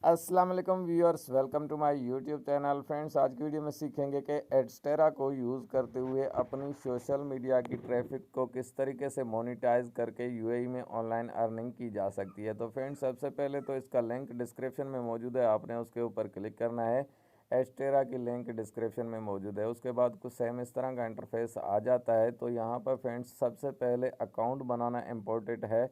अस्सलाम वालेकुम viewers, welcome to my YouTube channel. Friends, आज की वीडियो में सीखेंगे कि एडस्टेरा को यूज़ करते हुए अपनी सोशल मीडिया की ट्रैफिक को किस तरीके से मोनेटाइज करके यूएई में ऑनलाइन अर्निंग की जा सकती है। तो फ्रेंड्स, सबसे पहले तो इसका लिंक डिस्क्रिप्शन में मौजूद है, आपने उसके ऊपर क्लिक करना है। एडस्टेरा की लिंक डिस्क्रिप्शन में मौजूद है। उसके बाद कुछ सेम इस तरह का इंटरफेस आ जाता है। तो यहाँ पर फ्रेंड्स सबसे पहले अकाउंट बनाना इम्पोर्टेंट है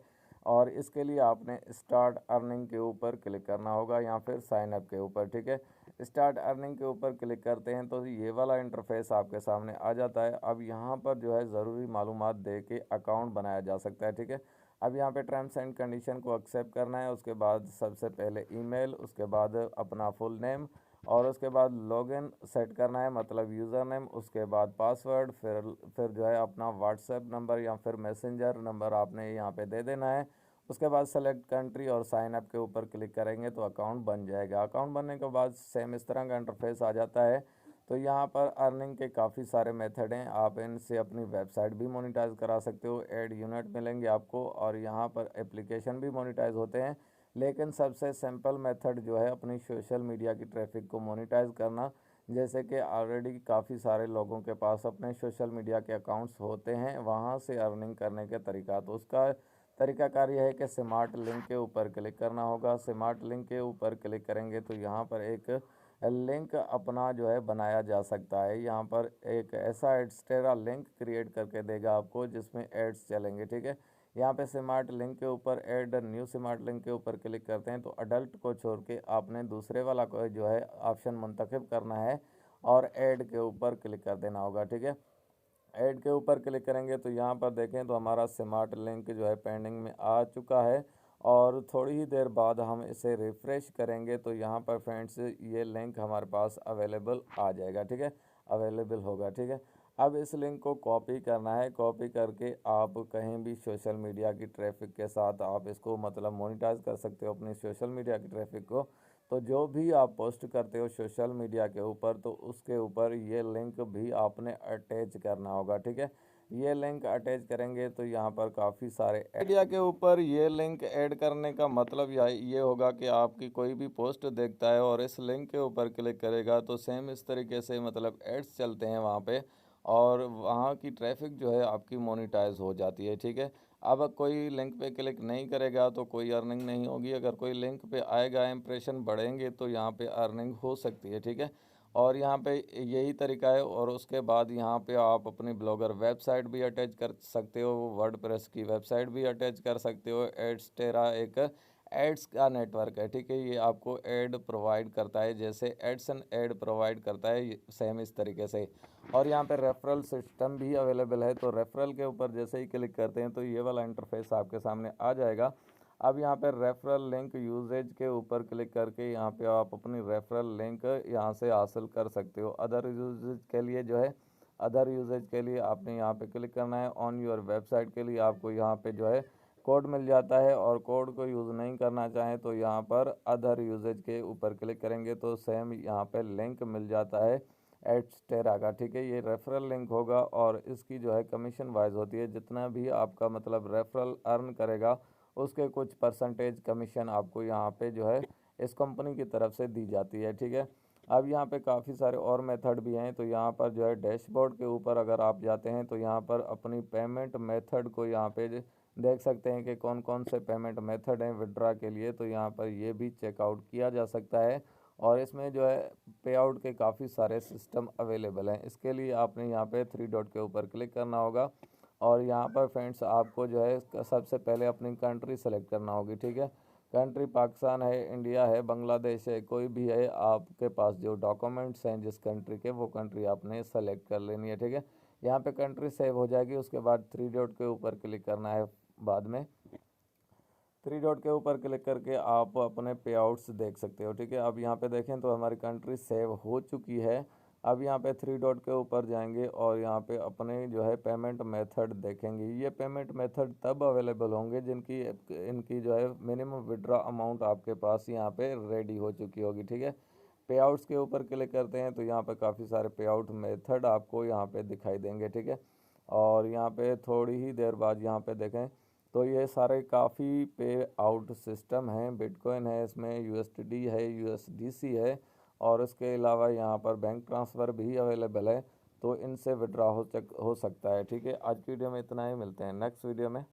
और इसके लिए आपने स्टार्ट अर्निंग के ऊपर क्लिक करना होगा या फिर साइन अप के ऊपर। ठीक है, स्टार्ट अर्निंग के ऊपर क्लिक करते हैं तो ये वाला इंटरफेस आपके सामने आ जाता है। अब यहाँ पर जो है ज़रूरी मालूमात दे के अकाउंट बनाया जा सकता है। ठीक है, अब यहाँ पे टर्म्स एंड कंडीशन को एक्सेप्ट करना है। उसके बाद सबसे पहले ईमेल, उसके बाद अपना फुल नेम और उसके बाद लॉगिन सेट करना है, मतलब यूज़र नेम, उसके बाद पासवर्ड, फिर जो है अपना व्हाट्सएप नंबर या फिर मैसेंजर नंबर आपने यहाँ पे दे देना है। उसके बाद सेलेक्ट कंट्री और साइन अप के ऊपर क्लिक करेंगे तो अकाउंट बन जाएगा। अकाउंट बनने के बाद सेम इस तरह का इंटरफेस आ जाता है। तो यहाँ पर अर्निंग के काफ़ी सारे मेथड हैं, आप इनसे अपनी वेबसाइट भी मोनेटाइज करा सकते हो, एड यूनिट मिलेंगे आपको और यहाँ पर एप्लीकेशन भी मोनेटाइज होते हैं। लेकिन सबसे सिंपल मेथड जो है अपनी सोशल मीडिया की ट्रैफिक को मोनेटाइज करना, जैसे कि ऑलरेडी काफ़ी सारे लोगों के पास अपने सोशल मीडिया के अकाउंट्स होते हैं, वहाँ से अर्निंग करने के तरीका। तो उसका तरीकाकार यह है कि स्मार्ट लिंक के ऊपर क्लिक करना होगा। स्मार्ट लिंक के ऊपर क्लिक करेंगे तो यहाँ पर एक लिंक अपना जो है बनाया जा सकता है। यहाँ पर एक ऐसा एड्सटेरा लिंक क्रिएट करके देगा आपको जिसमें एड्स चलेंगे। ठीक है, यहाँ पे स्मार्ट लिंक के ऊपर ऐड न्यू स्मार्ट लिंक के ऊपर क्लिक करते हैं तो अडल्ट को छोड़ के आपने दूसरे वाला को जो है ऑप्शन मुंतखब करना है और ऐड के ऊपर क्लिक कर देना होगा। ठीक है, ऐड के ऊपर क्लिक करेंगे तो यहाँ पर देखें तो हमारा स्मार्ट लिंक जो है पेंडिंग में आ चुका है और थोड़ी ही देर बाद हम इसे रिफ़्रेश करेंगे तो यहाँ पर फ्रेंड्स ये लिंक हमारे पास अवेलेबल आ जाएगा। ठीक है, अवेलेबल होगा। ठीक है, अब इस लिंक को कॉपी करना है। कॉपी करके आप कहीं भी सोशल मीडिया की ट्रैफिक के साथ आप इसको मतलब मोनेटाइज कर सकते हो अपनी सोशल मीडिया की ट्रैफिक को। तो जो भी आप पोस्ट करते हो सोशल मीडिया के ऊपर तो उसके ऊपर ये लिंक भी आपने अटैच करना होगा। ठीक है, ये लिंक अटैच करेंगे तो यहाँ पर काफ़ी सारे मीडिया के ऊपर ये लिंक ऐड करने का मतलब ये होगा कि आपकी कोई भी पोस्ट देखता है और इस लिंक के ऊपर क्लिक करेगा तो सेम इस तरीके से मतलब एड्स चलते हैं वहाँ पे और वहाँ की ट्रैफिक जो है आपकी मोनेटाइज हो जाती है। ठीक है, अब कोई लिंक पे क्लिक नहीं करेगा तो कोई अर्निंग नहीं होगी, अगर कोई लिंक पे आएगा इंप्रेशन बढ़ेंगे तो यहाँ पे अर्निंग हो सकती है। ठीक है, और यहाँ पे यही तरीका है और उसके बाद यहाँ पे आप अपनी ब्लॉगर वेबसाइट भी अटैच कर सकते हो, वर्डप्रेस की वेबसाइट भी अटैच कर सकते हो। एड्सटेरा एक एड्स का नेटवर्क है। ठीक है, ये आपको ऐड प्रोवाइड करता है, जैसे एडसन ऐड प्रोवाइड करता है सेम इस तरीके से। और यहाँ पे रेफरल सिस्टम भी अवेलेबल है। तो रेफरल के ऊपर जैसे ही क्लिक करते हैं तो ये वाला इंटरफेस आपके सामने आ जाएगा। अब यहाँ पे रेफरल लिंक यूजेज के ऊपर क्लिक करके यहाँ पे आप अपनी रेफरल लिंक यहाँ से हासिल कर सकते हो। अदर यूजेज के लिए जो है अदर यूजेज के लिए आपने यहाँ पे क्लिक करना है। ऑन योर वेबसाइट के लिए आपको यहाँ पे जो है कोड मिल जाता है और कोड को यूज़ नहीं करना चाहें तो यहाँ पर अदर यूजेज के ऊपर क्लिक करेंगे तो सेम यहाँ पे लिंक मिल जाता है एडस्टेरा का। ठीक है, ये रेफरल लिंक होगा और इसकी जो है कमीशन वाइज होती है, जितना भी आपका मतलब रेफरल अर्न करेगा उसके कुछ परसेंटेज कमीशन आपको यहाँ पे जो है इस कंपनी की तरफ से दी जाती है। ठीक है, अब यहाँ पे काफ़ी सारे और मेथड भी हैं। तो यहाँ पर जो है डैशबोर्ड के ऊपर अगर आप जाते हैं तो यहाँ पर अपनी पेमेंट मेथड को यहाँ पे देख सकते हैं कि कौन कौन से पेमेंट मेथड हैं विड्रा के लिए। तो यहाँ पर ये भी चेकआउट किया जा सकता है और इसमें जो है पे आउट के काफ़ी सारे सिस्टम अवेलेबल हैं। इसके लिए आपने यहाँ पे थ्री डॉट के ऊपर क्लिक करना होगा और यहाँ पर फ्रेंड्स आपको जो है सबसे पहले अपनी कंट्री सेलेक्ट करना होगी। ठीक है, कंट्री पाकिस्तान है, इंडिया है, बांग्लादेश है, कोई भी है, आपके पास जो डॉक्यूमेंट्स हैं जिस कंट्री के वो कंट्री आपने सेलेक्ट कर लेनी है। ठीक है, यहाँ पे कंट्री सेव हो जाएगी। उसके बाद थ्री डॉट के ऊपर क्लिक करना है। बाद में थ्री डॉट के ऊपर क्लिक करके आप अपने पे आउट्स देख सकते हो। ठीक है, अब यहाँ पे देखें तो हमारी कंट्री सेव हो चुकी है। अब यहाँ पे थ्री डॉट के ऊपर जाएंगे और यहाँ पे अपने जो है पेमेंट मेथड देखेंगे। ये पेमेंट मेथड तब अवेलेबल होंगे जिनकी इनकी जो है मिनिमम विड्रॉ अमाउंट आपके पास यहाँ पे रेडी हो चुकी होगी। ठीक है, पे आउट्स के ऊपर क्लिक करते हैं तो यहाँ पे काफ़ी सारे पे आउट मेथड आपको यहाँ पे दिखाई देंगे। ठीक है, और यहाँ पे थोड़ी ही देर बाद यहाँ पे देखें तो ये सारे काफ़ी पे आउट सिस्टम हैं। बिटकॉइन है, इसमें यूएसडी है, यूएसडीसी है, और उसके अलावा यहाँ पर बैंक ट्रांसफ़र भी अवेलेबल है। तो इनसे विड्रॉ हो सकता है। ठीक है, आज की वीडियो में इतना ही, मिलते हैं नेक्स्ट वीडियो में।